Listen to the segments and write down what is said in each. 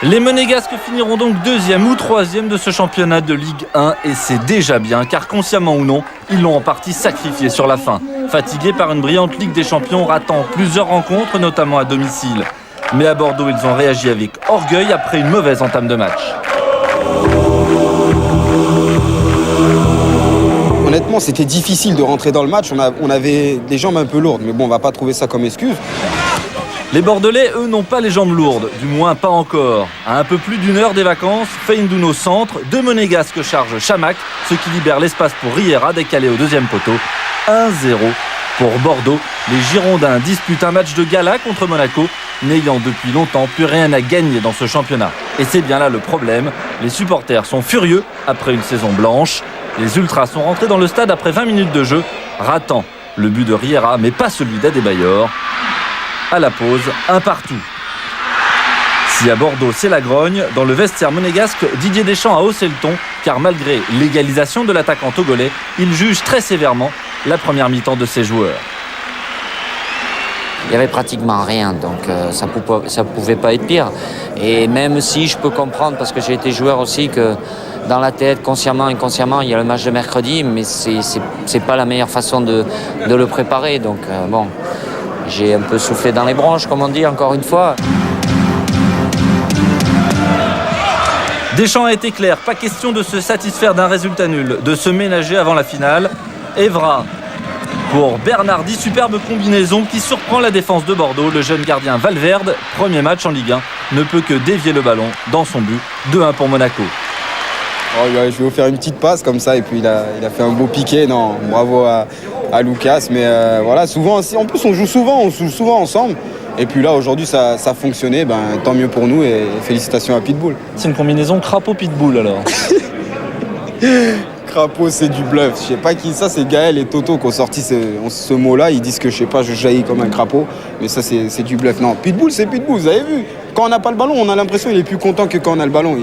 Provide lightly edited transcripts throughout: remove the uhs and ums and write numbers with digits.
Les Monégasques finiront donc deuxième ou troisième de ce championnat de Ligue 1 et c'est déjà bien car consciemment ou non, ils l'ont en partie sacrifié sur la fin. Fatigués par une brillante Ligue des Champions ratant plusieurs rencontres, notamment à domicile. Mais à Bordeaux, ils ont réagi avec orgueil après une mauvaise entame de match. Honnêtement, c'était difficile de rentrer dans le match. On avait des jambes un peu lourdes, mais bon, on va pas trouver ça comme excuse. Les Bordelais, eux, n'ont pas les jambes lourdes, du moins pas encore. À un peu plus d'une heure des vacances, Feindouno au centre, deux Monégasques chargent Chamac, ce qui libère l'espace pour Riera décalé au deuxième poteau. 1-0 pour Bordeaux. Les Girondins disputent un match de gala contre Monaco, n'ayant depuis longtemps plus rien à gagner dans ce championnat. Et c'est bien là le problème, les supporters sont furieux après une saison blanche. Les Ultras sont rentrés dans le stade après 20 minutes de jeu, ratant le but de Riera, mais pas celui d'Adebayor. À la pause, un partout. Si à Bordeaux c'est la grogne, dans le vestiaire monégasque, Didier Deschamps a haussé le ton, car malgré l'égalisation de l'attaquant togolais, il juge très sévèrement la première mi-temps de ses joueurs. Il n'y avait pratiquement rien, donc ça pouvait pas être pire. Et même si je peux comprendre, parce que j'ai été joueur aussi, que dans la tête, consciemment, inconsciemment, il y a le match de mercredi, mais c'est pas la meilleure façon de le préparer. Donc bon, j'ai un peu soufflé dans les branches, comme on dit, encore une fois. Deschamps a été clair, pas question de se satisfaire d'un résultat nul, de se ménager avant la finale. Evra pour Bernardi, superbe combinaison qui surprend la défense de Bordeaux. Le jeune gardien Valverde, premier match en Ligue 1, ne peut que dévier le ballon dans son but. 2-1 pour Monaco. Oh, je vais vous faire une petite passe comme ça et puis il a fait un beau piqué. Non, bravo à Lucas. Mais voilà, souvent, en plus on joue souvent ensemble. Et puis là aujourd'hui ça a fonctionné, tant mieux pour nous et félicitations à Pitbull. C'est une combinaison crapaud-pitbull alors. Crapaud, c'est du bluff. Je sais pas qui ça, c'est Gaël et Toto qui ont sorti ce mot-là. Ils disent que je sais pas, je jaillis comme un crapaud, mais ça c'est du bluff. Non, Pitbull, c'est Pitbull, vous avez vu. Quand on n'a pas le ballon, on a l'impression qu'il est plus content que quand on a le ballon.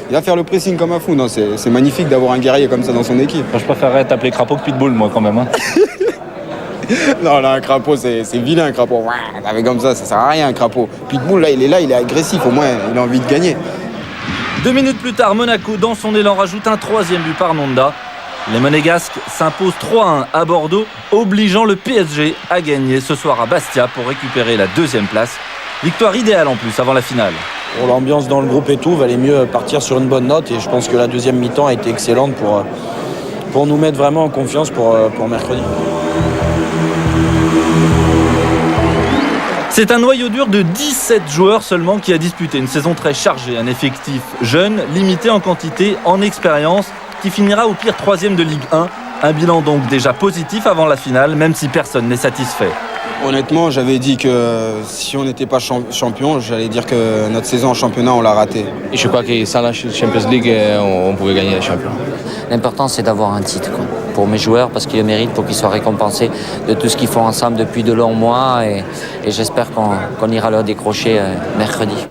Il va faire le pressing comme un fou. Non, c'est magnifique d'avoir un guerrier comme ça dans son équipe. Je préférerais t'appeler crapaud que pitbull moi quand même. Hein. Non, là, un crapaud, c'est vilain, un crapaud. Avec comme ça sert à rien, un crapaud. Pitbull, là, il est agressif, au moins, il a envie de gagner. 2 minutes plus tard, Monaco, dans son élan, rajoute un troisième but par Nonda. Les Monégasques s'imposent 3-1 à Bordeaux, obligeant le PSG à gagner ce soir à Bastia pour récupérer la deuxième place. Victoire idéale en plus avant la finale. Pour l'ambiance dans le groupe et tout, valait mieux partir sur une bonne note et je pense que la deuxième mi-temps a été excellente pour nous mettre vraiment en confiance pour mercredi. C'est un noyau dur de 17 joueurs seulement qui a disputé une saison très chargée, un effectif jeune, limité en quantité, en expérience, qui finira au pire troisième de Ligue 1. Un bilan donc déjà positif avant la finale, même si personne n'est satisfait. Honnêtement, j'avais dit que si on n'était pas champion, j'allais dire que notre saison en championnat, on l'a ratée. Et je crois que sans la Champions League, on pouvait gagner la champion. L'important, c'est d'avoir un titre pour mes joueurs, parce qu'ils le méritent, pour qu'ils soient récompensés de tout ce qu'ils font ensemble depuis de longs mois. Et j'espère qu'on ira leur décrocher mercredi.